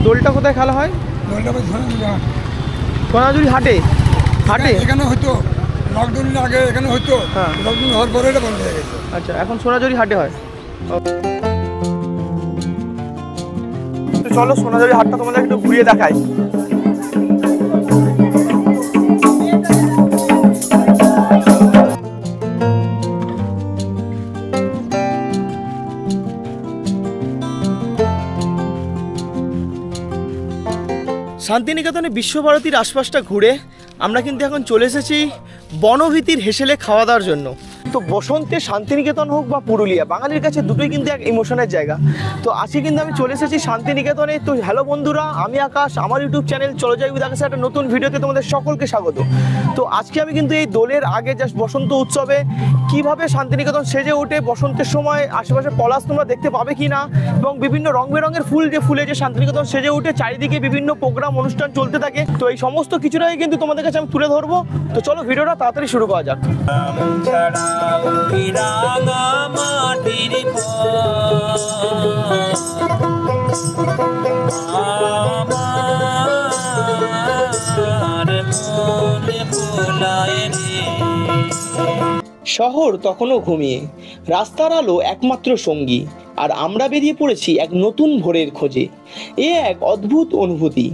দোলটা কোথায় খেলা হয়? সোনাঝুরি হাটে। হাটে এখানে হয়তো লকডাউনের আগে এখানে হয়তো, হ্যাঁ লকডাউন হওয়ার পরে এটা বন্ধ হয়ে গেছে। আচ্ছা, এখন সোনাঝুরি হাটে হয়। তো চলো সোনাঝুরি হাটটা তোমাদের একটু ঘুরিয়ে দেখাই। শান্তিনিকেতনে বিশ্বভারতীর আশপাশটা ঘুরে আমরা কিন্তু এখন চলে এসেছি বনভীতির হেসেলে খাওয়া দাওয়ার জন্য। তো বসন্তে শান্তিনিকেতন হোক বা পুরুলিয়া, বাঙালির কাছে দুটোই কিন্তু এক ইমোশনের জায়গা। তো আজকে কিন্তু আমি চলে এসেছি শান্তিনিকেতনে। তো হ্যালো বন্ধুরা, আমি আকাশ, আমার ইউটিউব চ্যানেল চলো যাই উইথ আকাশের একটা নতুন ভিডিওতে তোমাদের সকলকে স্বাগত। তো আজকে আমি কিন্তু এই দোলের আগে জাস্ট বসন্ত উৎসবে কিভাবে শান্তিনিকেতন সেজে ওঠে, বসন্তের সময় আশেপাশে পলাশ তোমরা দেখতে পাবে কি না, এবং বিভিন্ন রং বেরঙের ফুল যে ফুলে যে শান্তিনিকেতন সেজে উঠে, চারিদিকে বিভিন্ন প্রোগ্রাম অনুষ্ঠান চলতে থাকে। তো এই সমস্ত কিছুটাই কিন্তু তোমাদের কাছে আমি তুলে ধরবো। তো চলো ভিডিওটা তাড়াতাড়ি শুরু করা যাক। শহর তখনও ঘুমিয়ে, রাস্তার আলো একমাত্র সঙ্গী, আর আমরা বেরিয়ে পড়েছি এক নতুন ভোরের খোঁজে। এ এক অদ্ভুত অনুভূতি।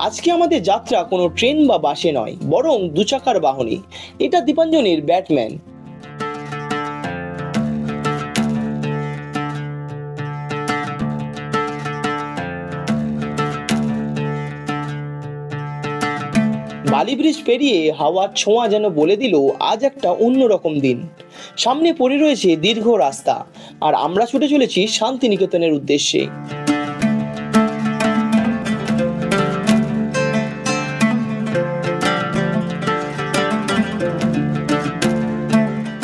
আজকে আমাদের যাত্রা কোনো ট্রেন বা বাসে নয়, বরং দুচাকার বাহনে। এটা দীপাঞ্জনের ব্যাটম্যান। বালি ব্রিজ পেরিয়ে হাওয়ার ছোঁয়া যেন বলে দিল আজ একটা অন্যরকম দিন। সামনে পড়ে রয়েছে দীর্ঘ রাস্তা, আর আমরা ছুটে চলেছি শান্তিনিকেতনের উদ্দেশ্যে।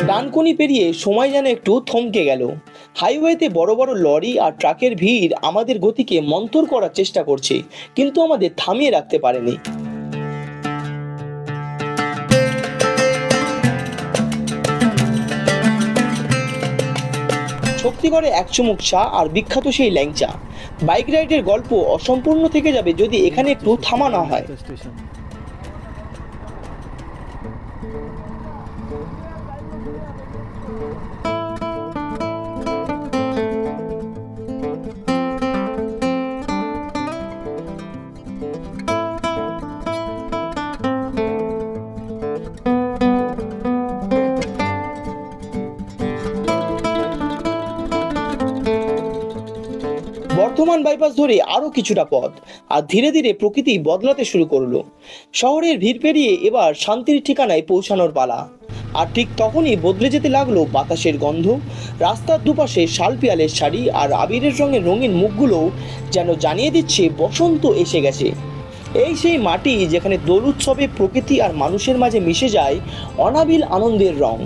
ডানকুনি পেরিয়ে সময় যেন একটু থমকে গেল। হাইওয়েতে বড় বড় লরি আর ট্রাকের ভিড় আমাদের গতিকে মন্থর করার চেষ্টা করছে, কিন্তু আমাদের থামিয়ে রাখতে পারেনি। শক্তিগড়ে এক চুমুক চা আর বিখ্যাত সেই ল্যাংচা। বাইক রাইডের গল্প অসম্পূর্ণ থেকে যাবে যদি এখানে একটু থামা না হয়। বর্ধমান বাইপাস ধরে আরো কিছুটা পথ, আর ধীরে ধীরে প্রকৃতি বদলাতে শুরু করলো। শহরের ভিড় পেরিয়ে এবার শান্তির ঠিকানায় পৌঁছানোর পালা। আর ঠিক তখনই বদলে যেতে লাগলো বাতাসের গন্ধ। রাস্তার দুপাশে শাল পিয়ালের শাড়ি আর আবিরের রঙের রঙিন মুখগুলো যেন জানিয়ে দিচ্ছে বসন্ত এসে গেছে। এই সেই মাটি যেখানে দোল উৎসবে প্রকৃতি আর মানুষের মাঝে মিশে যায় অনাবিল আনন্দের রং।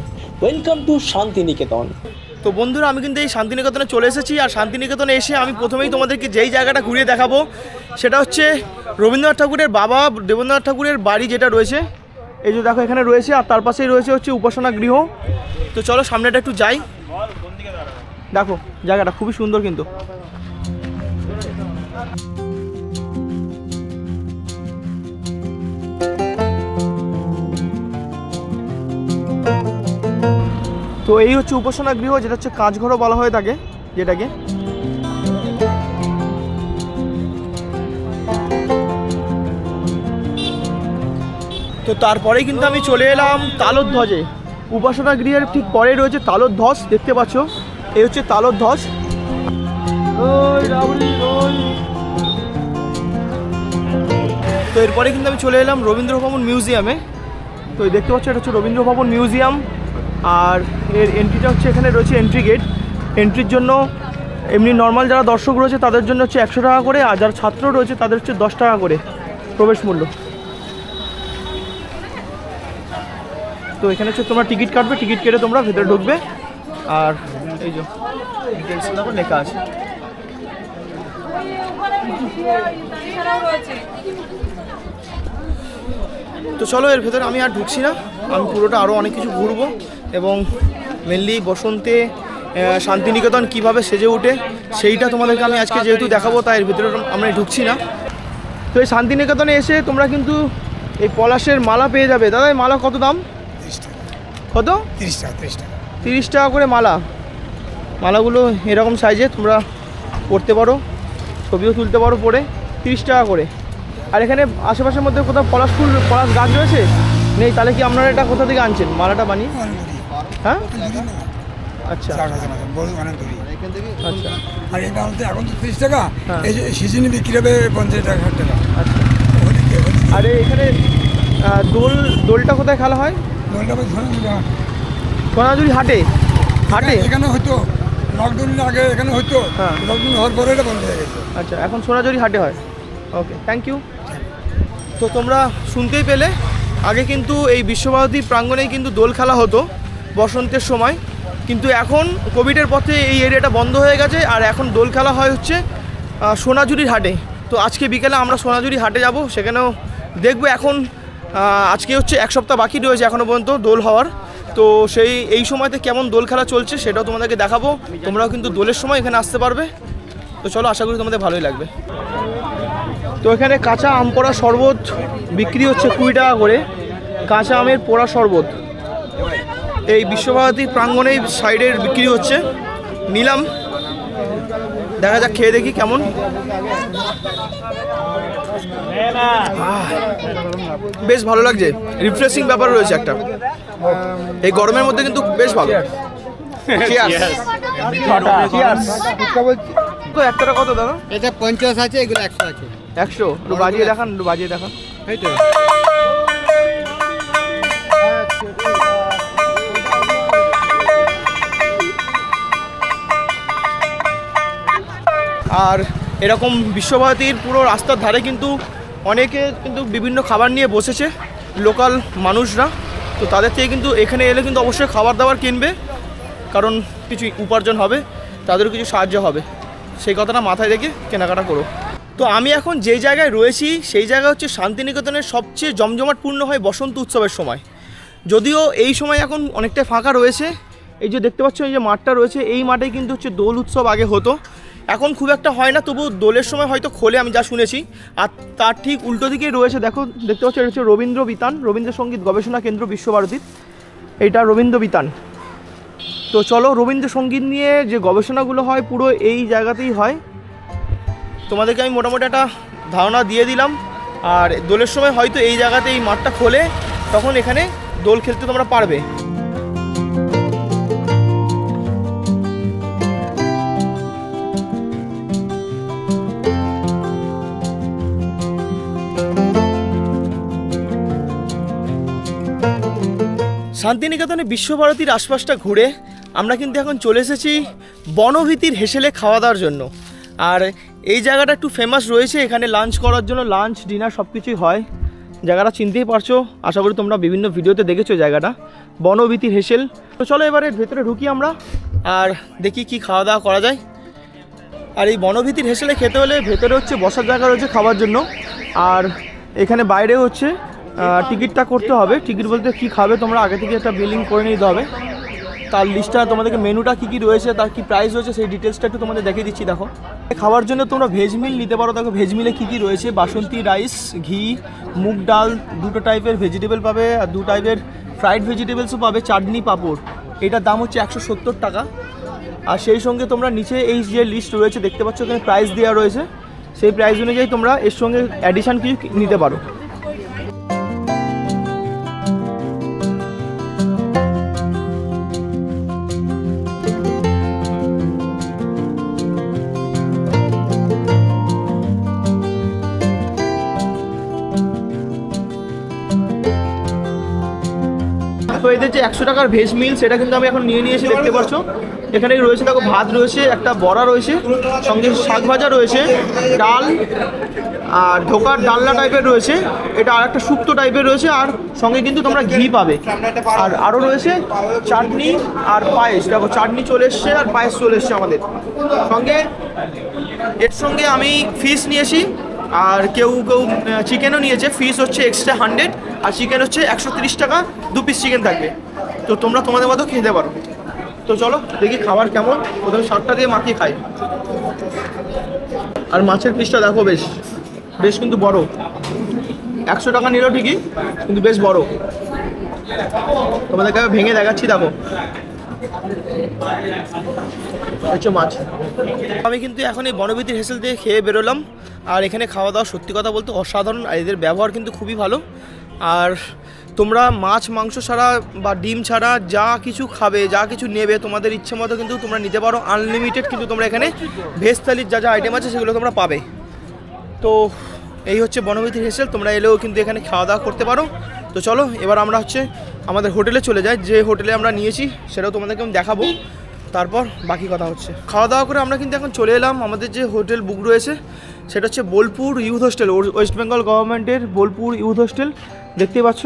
Welcome to Santiniketan. তো বন্ধুরা, আমি কিন্তু এই শান্তিনিকেতনে চলে এসেছি। আর শান্তিনিকেতনে এসে আমি প্রথমেই তোমাদেরকে যেই জায়গাটা ঘুরিয়ে দেখাবো সেটা হচ্ছে রবীন্দ্রনাথ ঠাকুরের বাবা দেবেন্দ্রনাথ ঠাকুরের বাড়ি যেটা রয়েছে। এই যে দেখো এখানে রয়েছে, আর তার পাশেই রয়েছে হচ্ছে উপাসনা গৃহ। তো চলো সামনেটা একটু যাই। দেখো জায়গাটা খুবই সুন্দর কিন্তু। তো এই হচ্ছে উপাসনা গৃহ, যেটা হচ্ছে কাঁচঘরও বলা হয়ে থাকে যেটাকে। তো তারপরেই কিন্তু আমি চলে এলাম তালধ্বজে। উপাসনা গৃহের ঠিক পরে রয়েছে তালধ্বজ, দেখতে পাচ্ছ এই হচ্ছে তালধ্বজ। তো এরপরে কিন্তু আমি চলে এলাম রবীন্দ্র ভবন মিউজিয়ামে। তো দেখতে পাচ্ছ এটা হচ্ছে রবীন্দ্র ভবন মিউজিয়াম, আর এর এন্ট্রিটা হচ্ছে এখানে রয়েছে এন্ট্রি গেট। এন্ট্রির জন্য এমনি নর্মাল যারা দর্শক রয়েছে তাদের জন্য হচ্ছে 100 টাকা করে, আর যারা ছাত্র রয়েছে তাদের হচ্ছে 10 টাকা করে প্রবেশ মূল্য। তো এখানে হচ্ছে তোমরা টিকিট কাটবে, টিকিট কেটে তোমরা ভেতরে ঢুকবে। আর এই যে ডিটেলস লেখা আছে। তো চলো এর ভেতরে আমি আর ঢুকছি না, আমি পুরোটা আরও অনেক কিছু ঘুরবো, এবং মেনলি বসন্তে শান্তিনিকেতন কিভাবে সেজে ওঠে সেইটা তোমাদেরকে আমি আজকে যেহেতু দেখাবো, তাই এর ভিতরে আমরা ঢুকছি না। তো এই শান্তিনিকেতনে এসে তোমরা কিন্তু এই পলাশের মালা পেয়ে যাবে। দাদা এই মালা কত দাম? 30 টাকা। কত? 30 টাকা। 30 টাকা করে মালাগুলো এরকম সাইজে তোমরা পরতে পারো, ছবিও তুলতে পারো পরে, 30 টাকা করে। আর এখানে আশেপাশের মধ্যে কোথাও পলাশ গাছ রয়েছে? নেই? তাহলে কি আপনারা এটা কোথা থেকে আনছেন মালাটা বানিয়ে? হ্যাঁ, আচ্ছা আচ্ছা। আর এই মালটা এখন তো 30 টাকা, হ্যাঁ। এই যে সিজনে বিক্রি হবে 50 টাকা 60 টাকা। আচ্ছা। আর এখানে দোলটা কোথায় খেলা হয়? দোলটা সোনাঝুরি হাটে এখানে হয়তো লকডাউনের আগে এখানে হয়তো, হ্যাঁ। লকডাউন হওয়ার পরে এটা বন্ধ হয়ে গেছে। আচ্ছা, এখন সোনাঝুরি হাটে হয়। ওকে, থ্যাংক ইউ। তো তোমরা শুনতেই পেলে, আগে কিন্তু এই বিশ্বভারতী প্রাঙ্গণেই কিন্তু দোল খেলা হতো বসন্তের সময়, কিন্তু এখন কোভিডের পথে এই এরিয়াটা বন্ধ হয়ে গেছে। আর এখন দোল খেলা হয় হচ্ছে সোনাঝুরির হাটে। তো আজকে বিকেলে আমরা সোনাঝুরি হাটে যাব, সেখানেও দেখবো। এখন আজকে হচ্ছে 1 সপ্তাহ বাকি রয়েছে এখনও পর্যন্ত দোল হওয়ার। তো এই সময়তে কেমন দোল খেলা চলছে সেটাও তোমাদেরকে দেখাবো। তোমরাও কিন্তু দোলের সময় এখানে আসতে পারবে। তো চলো, আশা করি তোমাদের ভালোই লাগবে। তো এখানে কাঁচা আম পোড়া শরবত বিক্রি হচ্ছে 20 টাকা করে, কাঁচা আমের পোড়া শরবত। এই বিশ্বভারতী প্রাঙ্গণেই সাইডের বিক্রি হচ্ছে। নিলাম, দেখা যাক, খেয়ে দেখি কেমন। বেশ ভালো লাগছে, রিফ্রেশিং ব্যাপার রয়েছে একটা, এই গরমের মধ্যে কিন্তু বেশ ভালো। তো একটা কত দাদা? এটা 50 আছে, এগুলো 100 আছে। 100? একটু বাজিয়ে দেখান। এই তো আর এরকম বিশ্বভারতীর পুরো রাস্তার ধারে কিন্তু অনেকে কিন্তু বিভিন্ন খাবার নিয়ে বসেছে, লোকাল মানুষরা। তো তাদের থেকে কিন্তু এখানে এলে কিন্তু অবশ্যই খাবার দাবার কিনবে, কারণ কিছু উপার্জন হবে, তাদেরও কিছু সাহায্য হবে, সেই কথাটা মাথায় রেখে কেনাকাটা করো। তো আমি এখন যেই জায়গায় রয়েছি সেই জায়গা হচ্ছে শান্তিনিকেতনের সবচেয়ে জমজমাটপূর্ণ হয় বসন্ত উৎসবের সময়। যদিও এই সময় এখন অনেকটাই ফাঁকা রয়েছে। এই যে দেখতে পাচ্ছ, এই যে মাঠটা রয়েছে, এই মাঠেই কিন্তু হচ্ছে দোল উৎসব আগে হতো, এখন খুব একটা হয় না, তবু দোলের সময় হয়তো খোলে, আমি যা শুনেছি। আর তার ঠিক উল্টো দিকেই রয়েছে, দেখতে পাচ্ছ, এটা হচ্ছে রবীন্দ্রসঙ্গীত গবেষণা কেন্দ্র বিশ্বভারতীর, এইটা রবীন্দ্রবিতান। তো চলো, রবীন্দ্রসঙ্গীত নিয়ে যে গবেষণাগুলো হয় পুরো এই জায়গাতেই হয়। তোমাদেরকে আমি মোটামুটি একটা ধারণা দিয়ে দিলাম। আর দোলের সময় হয়তো এই জায়গাতে এই মাঠটা খোলে, তখন এখানে দোল খেলতে তোমরা পারবে। শান্তিনিকেতনে বিশ্বভারতীর আশপাশটা ঘুরে আমরা কিন্তু এখন চলে এসেছি বনভীতির হেসেলে খাওয়া দাওয়ার জন্য। আর এই জায়গাটা একটু ফেমাস রয়েছে, এখানে লাঞ্চ করার জন্য, লাঞ্চ ডিনার সব কিছুই হয়। জায়গাটা চিনতেই পারছো, আশা করি তোমরা বিভিন্ন ভিডিওতে দেখেছো জায়গাটা, বনভীতির হেসেল। তো চলো এবারে ভেতরে ঢুকি আমরা, আর দেখি কি খাওয়া দাওয়া করা যায়। আর এই বনভীতির হেসেলে খেতে হলে ভেতরে হচ্ছে বসার জায়গা রয়েছে খাওয়ার জন্য, আর এখানে বাইরে হচ্ছে টিকিটটা করতে হবে। টিকিট বলতে কি খাবে তোমরা আগে থেকে একটা বিলিং করে নিতে হবে, তার লিস্টটা তোমাদেরকে, মেনুটা কী কী রয়েছে, তার কি প্রাইস রয়েছে, সেই ডিটেলসটা একটু তোমাদের দেখিয়ে দিচ্ছি। দেখো, খাওয়ার জন্য তোমরা ভেজ মিল নিতে পারো। দেখো ভেজ মিলে কী কী রয়েছে, বাসন্তী রাইস, ঘি, মুগ ডাল, 2টো টাইপের ভেজিটেবল পাবে, আর 2 টাইপের ফ্রাইড ভেজিটেবলসও পাবে, চাটনি, পাঁপড়। এটার দাম হচ্ছে 170 টাকা। আর সেই সঙ্গে তোমরা নিচে এই যে লিস্ট রয়েছে দেখতে পাচ্ছ, এখানে প্রাইস দেওয়া রয়েছে, সেই প্রাইস অনুযায়ী তোমরা এর সঙ্গে অ্যাডিশান কিছু নিতে পারো। তো এদের যে 100 টাকার ভেজ মিল, সেটা কিন্তু আমি এখন নিয়ে এসে দেখতে পাচ্ছ। এখানে রয়েছে দেখো, ভাত রয়েছে, একটা বড়া রয়েছে, সঙ্গে শাক ভাজা রয়েছে, ডাল, আর ধোকার ডালনা টাইপের রয়েছে, এটা আর একটা শুক্তো টাইপের রয়েছে, আর সঙ্গে কিন্তু তোমরা ঘি পাবে। আর আরও রয়েছে চাটনি আর পায়েস। দেখো চাটনি চলে এসছে আর পায়েস চলে এসছে আমাদের সঙ্গে। এর সঙ্গে আমি ফিশ নিয়েছি, আর কেউ চিকেনও নিয়েছে। ফিশ হচ্ছে এক্সট্রা 100, আর চিকেন হচ্ছে 130 টাকা, 2 পিস চিকেন থাকবে। তো তোমরা তোমাদের মতো খেতে পারো। তো চলো দেখি খাবার কেমন, প্রথমে শাকটা দিয়ে মাখিয়ে খাই। আর মাছের পিসটা দেখো বেশ বেশ কিন্তু বড়, 100 টাকা নিল ঠিকই, কিন্তু বেশ বড়। তোমাদেরকে ভেঙে দেখাচ্ছি, দেখো হচ্ছে মাছ। আমি কিন্তু এখন এই বনবিতির হেসেল দিয়ে খেয়ে বেরোলাম। আর এখানে খাওয়া দাওয়া সত্যি কথা বলতে অসাধারণ, আর এদের ব্যবহার কিন্তু খুবই ভালো। আর তোমরা মাছ মাংস ছাড়া বা ডিম ছাড়া যা কিছু খাবে, যা কিছু নেবে, তোমাদের ইচ্ছে মতো কিন্তু তোমরা নিতে পারো, আনলিমিটেড। কিন্তু তোমরা এখানে ভেজ থালির যা যা আইটেম আছে সেগুলো তোমরা পাবে। তো এই হচ্ছে বনবিতির হেসেল, তোমরা এলেও কিন্তু এখানে খাওয়া দাওয়া করতে পারো। তো চলো এবার আমরা হচ্ছে আমাদের হোটেলে চলে যাই। যে হোটেলে আমরা নিয়েছি সেটাও তোমাদেরকে আমি দেখাবো, তারপর বাকি কথা হচ্ছে। খাওয়া দাওয়া করে আমরা কিন্তু এখন চলে এলাম আমাদের যে হোটেল বুক রয়েছে, সেটা হচ্ছে Bolpur youth hostel, West Bengal গভর্নমেন্টের বোলপুর ইউথ হোস্টেল, দেখতেই পাচ্ছ।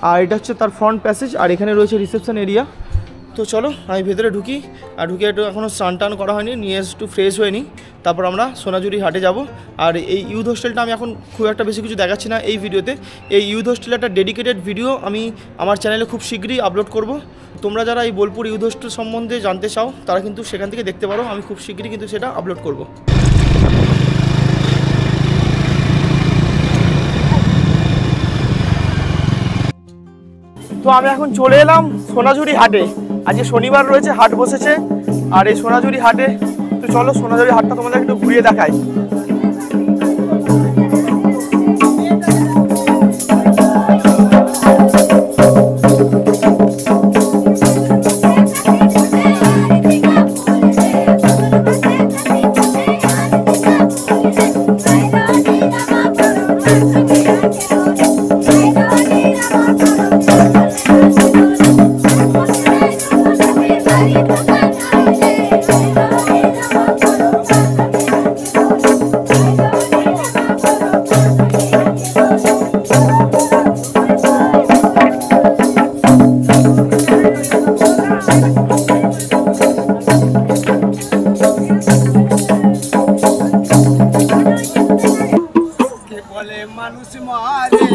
আর এটা হচ্ছে তার ফ্রন্ট প্যাসেজ, আর এখানে রয়েছে রিসেপশন এরিয়া। তো চলো আমি ভেতরে ঢুকি, আর ঢুকে একটু এখনও স্নান টান করা হয়নি, নিয়ে একটু ফ্রেশ হয়ে নিই, তারপর আমরা সোনাঝুরি হাটে যাব। আর এই ইউথ হোস্টেলটা আমি এখন খুব একটা বেশি কিছু দেখাচ্ছি না এই ভিডিওতে। এই ইউথ হোস্টেলের একটা ডেডিকেটেড ভিডিও আমি আমার চ্যানেলে খুব শীঘ্রই আপলোড করব। তোমরা যারা এই বোলপুর ইউথ হোস্টেল সম্বন্ধে জানতে চাও তারা কিন্তু সেখান থেকে দেখতে পারো, আমি খুব শীঘ্রই কিন্তু সেটা আপলোড করব। তো আমি এখন চলে এলাম সোনাঝুরি হাটে। আজকে শনিবার রয়েছে, হাট বসেছে। আর এই সোনাঝুরি হাটে তো চলো সোনাঝুরি হাটটা তোমাদের একটু ঘুরিয়ে দেখাই। মানুষ মারে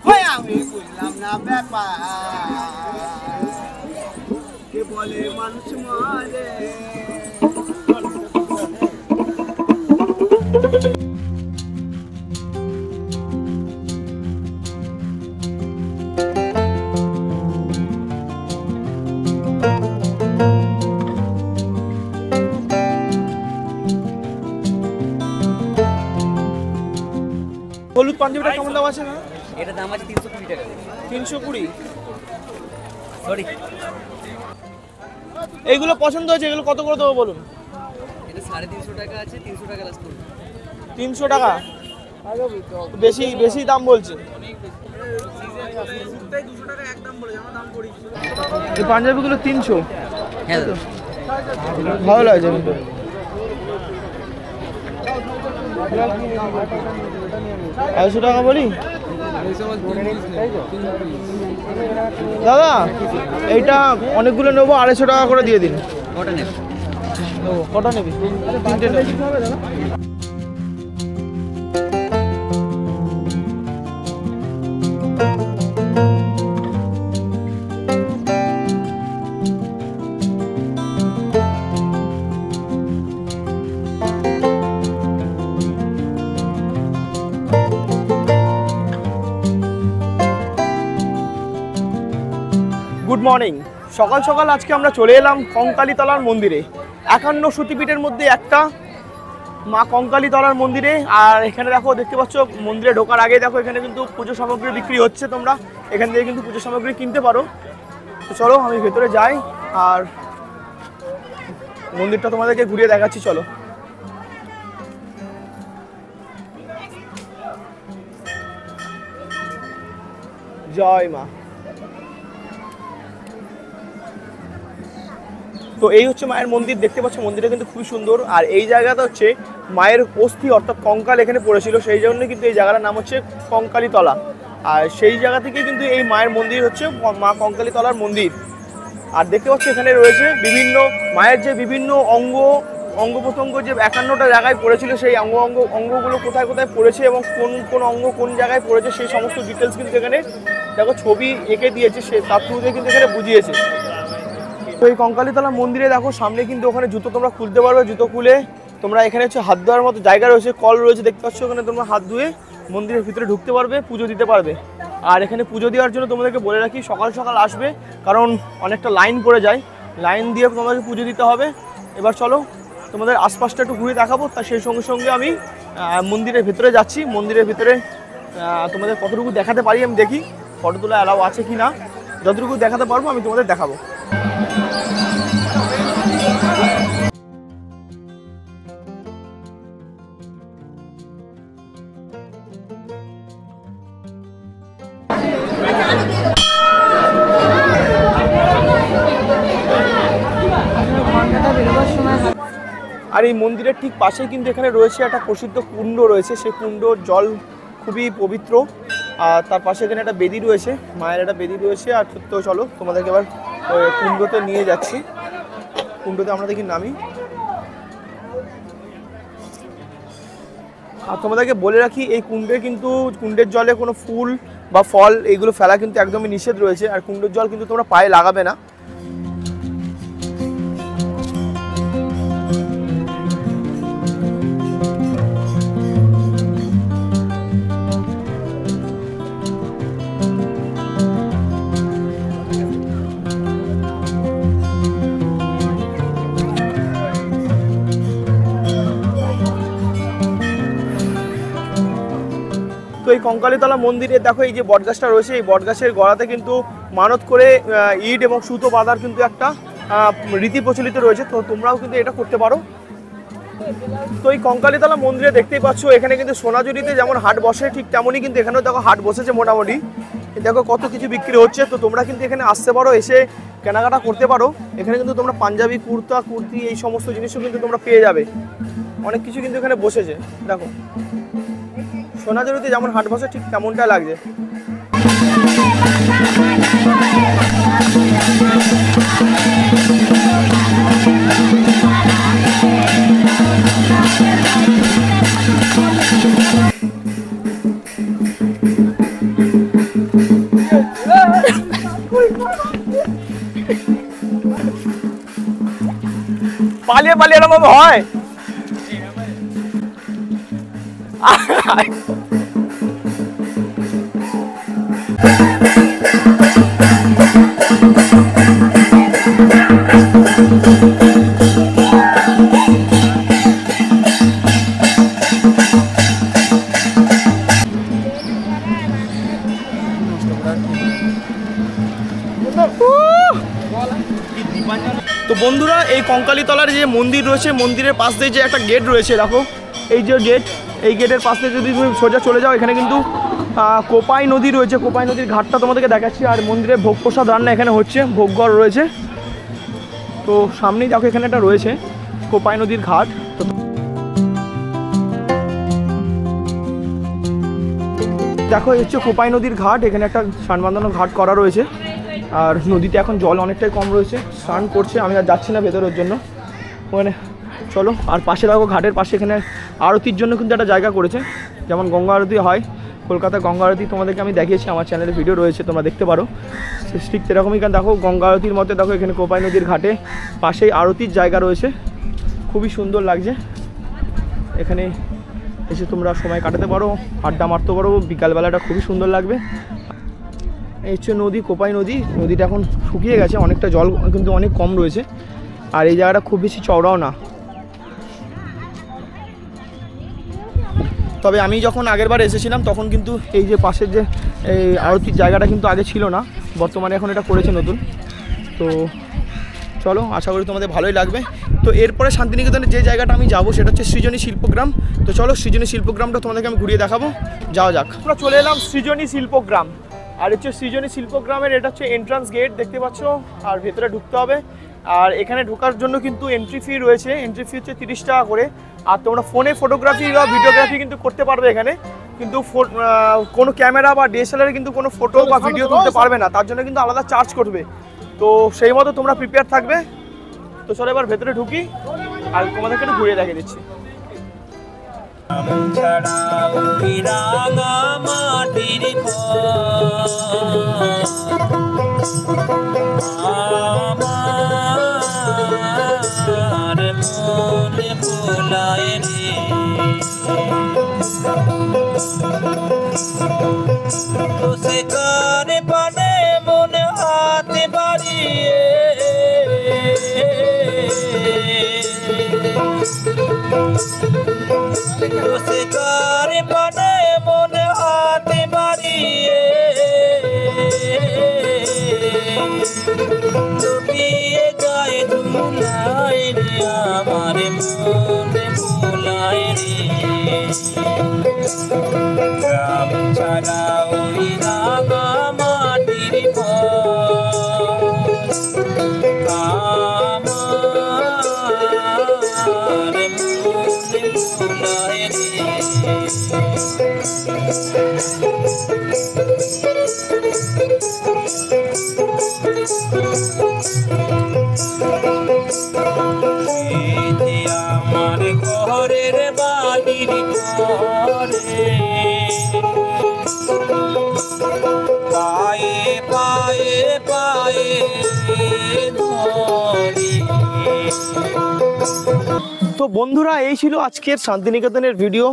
হয় আমি বুঝলাম না ব্যাপার, কে বলে মানুষ মারে। হলুদ পাঞ্জাবিটা কেমন দাম আছে? না এটা দাম আছে 320 টাকা। 320? সরি, এইগুলো পছন্দ হয়েছে, এগুলো কত করে দেবো বলুন? এটা 350 টাকা আছে, 300 টাকা লাস্ট করুন। 300 টাকা? বেশি বেশি দাম বলছে। এই পাঞ্জাবিগুলো 300? হ্যাঁ ভালো লাগছে কিন্তু। আড়াইশো টাকা বলি দাদা, এইটা অনেকগুলো নেবো, 250 টাকা করে দিয়ে দিন। কটা নেব? কটা নেবি? 3টে নেবি। Good morning. সকাল সকাল আজকে আমরা চলে এলাম কঙ্কালীতলার মন্দিরে, 51 সতীপীঠের মধ্যে একটা মা কঙ্কালীতলার মন্দিরে। আর এখানে দেখো, দেখতে পাচ্ছ মন্দিরে ঢোকার আগে দেখো এখানে কিন্তু পুজো সামগ্রী বিক্রি হচ্ছে, তোমরা এখান থেকে কিন্তু পুজো সামগ্রী কিনতে পারো। তো চলো আমি ভেতরে যাই আর মন্দিরটা তোমাদেরকে ঘুরিয়ে দেখাচ্ছি, চলো। জয় মা। তো এই হচ্ছে মায়ের মন্দির, দেখতে পাচ্ছ মন্দিরটা কিন্তু খুবই সুন্দর। আর এই জায়গাটা হচ্ছে মায়ের অস্থি অর্থাৎ কঙ্কাল এখানে পড়েছিল, সেই জন্য কিন্তু এই জায়গাটার নাম হচ্ছে কঙ্কালীতলা। আর সেই জায়গা থেকে কিন্তু এই মায়ের মন্দির হচ্ছে মা কঙ্কালীতলার মন্দির। আর দেখতে পাচ্ছ এখানে রয়েছে বিভিন্ন মায়ের যে বিভিন্ন অঙ্গ প্রত্যঙ্গ যে 51টা জায়গায় পড়েছিল, সেই অঙ্গগুলো কোথায় কোথায় পড়েছে এবং কোন কোন অঙ্গ কোন জায়গায় পড়েছে সেই সমস্ত ডিটেলস কিন্তু এখানে দেখো ছবি এঁকে দিয়েছে, সে তার থ্রুতে কিন্তু এখানে বুঝিয়েছে। তো এই কঙ্কালীতলা মন্দিরে দেখো সামনে কিন্তু ওখানে জুতো তোমরা খুলতে পারবে, জুতো খুলে তোমরা এখানে হচ্ছে হাত ধোয়ার মতো জায়গা রয়েছে, কল রয়েছে দেখতে পাচ্ছ, ওখানে তোমরা হাত ধুয়ে মন্দিরের ভিতরে ঢুকতে পারবে, পুজো দিতে পারবে। আর এখানে পুজো দেওয়ার জন্য তোমাদেরকে বলে রাখি সকাল সকাল আসবে, কারণ অনেকটা লাইন পড়ে যায়, লাইন দিয়ে তোমাদেরকে পুজো দিতে হবে। এবার চলো তোমাদের আশপাশটা একটু ঘুরে দেখাবো, তা সেই সঙ্গে সঙ্গে আমি মন্দিরের ভিতরে যাচ্ছি। মন্দিরের ভিতরে তোমাদের কতটুকু দেখাতে পারি আমি দেখি, ফটো তোলা অ্যালাউ আছে কি না, যতটুকু দেখাতে পারবো আমি তোমাদের দেখাবো। আর এই মন্দিরের ঠিক পাশেই কিন্তু এখানে রয়েছে একটা প্রসিদ্ধ কুণ্ড রয়েছে, সেই কুণ্ডর জল খুবই পবিত্র। আর তার পাশে এখানে একটা বেদি রয়েছে, মায়ের একটা বেদি রয়েছে। আর তো চলো তোমাদেরকে এবার কুণ্ডতে নিয়ে যাচ্ছি, কুণ্ডতে আমরা দেখি নামি। আর তোমাদেরকে বলে রাখি এই কুণ্ডের জলে কোনো ফুল বা ফল এইগুলো ফেলা কিন্তু একদমই নিষেধ রয়েছে। আর কুণ্ডের জল কিন্তু তোমরা পায়ে লাগাবে না। তো এই কঙ্কালীতলা মন্দিরে দেখো এই যে বটগাছটা রয়েছে, এই বটগাছের গোড়াতে কিন্তু মানত করে ইট এবং সুতো বাঁধার কিন্তু একটা রীতি প্রচলিত রয়েছে, তো তোমরাও কিন্তু এটা করতে পারো। তো এই কঙ্কালীতলা মন্দিরে দেখতেই পাচ্ছ এখানে কিন্তু সোনাঝুরিতে যেমন হাট বসে ঠিক তেমনই কিন্তু এখানেও দেখো হাট বসেছে মোটামুটি। দেখো কত কিছু বিক্রি হচ্ছে, তো তোমরা কিন্তু এখানে আসতে পারো, এসে কেনাকাটা করতে পারো। এখানে কিন্তু তোমরা পাঞ্জাবি, কুর্তা, কুর্তি এই সমস্ত জিনিসও কিন্তু তোমরা পেয়ে যাবে, অনেক কিছু কিন্তু এখানে বসেছে। দেখো সোনাঝুরিতে যেমন হাট বসে ঠিক তেমনটা লাগছে। পালিয়ে পালিয়ে এরকম হয়। তো বন্ধুরা এই কঙ্কালীতলার যে মন্দির রয়েছে, মন্দিরের পাশ দিয়ে যে একটা গেট রয়েছে, দেখো এই যে গেট, এই গেটের পাশ দিয়ে যদি তুমি সোজা চলে যাও এখানে কিন্তু কোপাই নদী রয়েছে, কোপাই নদীর ঘাটটা তোমাদেরকে দেখাচ্ছি। আর মন্দিরে ভোগ প্রসাদ রান্না এখানে হচ্ছে, ভোগঘর রয়েছে। তো সামনেই দেখো এখানে একটা রয়েছে কোপাই নদীর ঘাট। তো দেখো এই হচ্ছে কোপাই নদীর ঘাট, এখানে একটা স্নান বাঁধানো ঘাট করা রয়েছে। আর নদীতে এখন জল অনেকটাই কম রয়েছে, স্নান করছে, আমি আর যাচ্ছি না ভেতরের জন্য ওখানে। চলো আর পাশে দেখো ঘাটের পাশে এখানে আরতির জন্য কিন্তু একটা জায়গা করেছে, যেমন গঙ্গা আরতি হয় কলকাতায়, গঙ্গা আরতি তোমাদেরকে আমি দেখিয়েছি, আমার চ্যানেলে ভিডিও রয়েছে, তোমরা দেখতে পারো। ঠিক সেরকমই কেন দেখো গঙ্গা আরতির মধ্যে দেখো এখানে কোপাই নদীর ঘাটে পাশেই আরতির জায়গা রয়েছে, খুবই সুন্দর লাগছে। এখানে এসে তোমরা সময় কাটাতে পারো, আড্ডা মারতে পারো, বিকালবেলাটা খুবই সুন্দর লাগবে। এই হচ্ছে নদী, কোপাই নদী। নদীটা এখন শুকিয়ে গেছে, অনেকটা জল কিন্তু অনেক কম রয়েছে। আর এই জায়গাটা খুব বেশি চওড়াও না, তবে আমি যখন আগেরবার এসেছিলাম তখন কিন্তু এই যে পাশের যে এই আরতির জায়গাটা কিন্তু আগে ছিল না, বর্তমানে এখন এটা করেছে নতুন। তো চলো আশা করি তোমাদের ভালোই লাগবে। তো এরপরে শান্তিনিকেতনের যে জায়গাটা আমি যাবো সেটা হচ্ছে সৃজনী শিল্পগ্রাম। তো চলো সৃজনী শিল্পগ্রামটা তোমাদেরকে আমি ঘুরিয়ে দেখাবো, যাওয়া যাক। আমরা চলে এলাম সৃজনী শিল্পগ্রাম। আর হচ্ছে সৃজনী শিল্পগ্রামের এটা হচ্ছে এন্ট্রান্স গেট দেখতে পাচ্ছ, আর ভেতরে ঢুকতে হবে। আর এখানে ঢোকার জন্য কিন্তু এন্ট্রি ফি রয়েছে, এন্ট্রি ফি হচ্ছে 30 টাকা করে। আর তোমরা ফোনে ফটোগ্রাফি বা ভিডিওগ্রাফি কিন্তু করতে পারবে এখানে, কিন্তু কোনো ক্যামেরা বা ডিএসএলআর কিন্তু কোনো ফটো বা ভিডিও তুলতে পারবে না, তার জন্য কিন্তু আলাদা চার্জ করবে। তো সেই মতো তোমরা প্রিপেয়ার থাকবে। তো চলো এবার ভেতরে ঢুকি আর তোমাদেরকে একটু ঘুরিয়ে দেখিয়ে দিচ্ছি। মাটির আমার মনে ভোলায় রে তো সে কারে পানে মনে হাতে বাড়িয়ে তো সে কারে পানে মনে হাতে বাড়িয়ে ডুবিয়ে যায় ধুলায় রে আমার মনে ভোলায় রে গ্রাম ছাড়া ওই রাঙা মাটির আমার মনে ভোলায় রে আমার ঘরের বাড়ির ঘরে পায়ে পায়ে পায়ে ধরি তো বন্ধুরা, এই ছিল আজকের শান্তিনিকেতনের ভিডিও।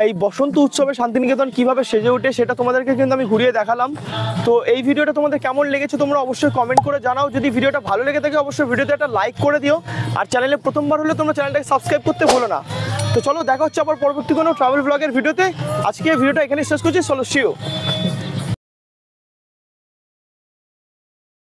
এই বসন্ত উৎসবে শান্তিনিকেতন কিভাবে সেজে ওঠে সেটা তোমাদেরকে কিন্তু আমি ঘুরিয়ে দেখালাম। তো এই ভিডিওটা তোমাদের কেমন লেগেছে তোমরা অবশ্যই কমেন্ট করে জানাও। যদি ভিডিওটা ভালো লেগে থাকে অবশ্যই ভিডিওতে একটা লাইক করে দিও, আর চ্যানেলে প্রথমবার হলে তোমরা চ্যানেলটাকে সাবস্ক্রাইব করতে ভুলো না। তো চলো দেখা হচ্ছে আবার পরবর্তী কোনো ট্রাভেল ব্লগের ভিডিওতে। আজকে ভিডিওটা এখানে শেষ করছি। চলো, see you।